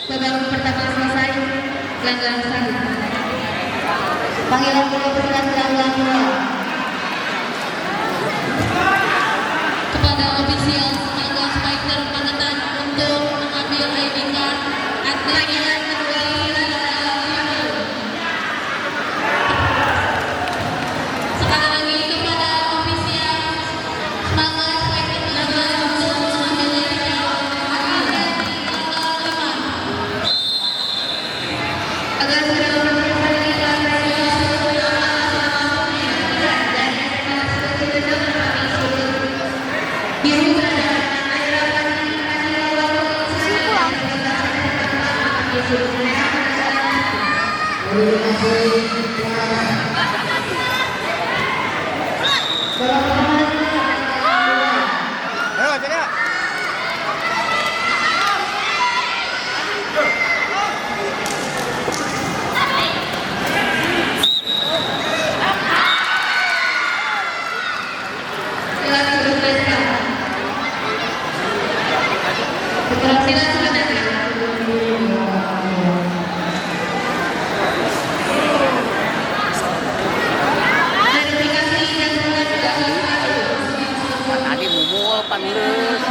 Babak pertama selesai. Gelanggang satu. Panggilan bola bergerak gelanggang dua. Kepada ofisial semoga spiker menekan untuk mengambil ID card panggilan kedua. Sekali lagi kepada ofisial semoga spiker menekan untuk mengambil ID card agar segera Ayo, jadi ya. keberhasilan sebenarnya. Verifikasi dan Tadi mumul panlus.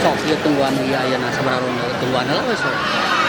Sok ieu tungguan ieu aya na sabaraha ronde tungguan heula we sok.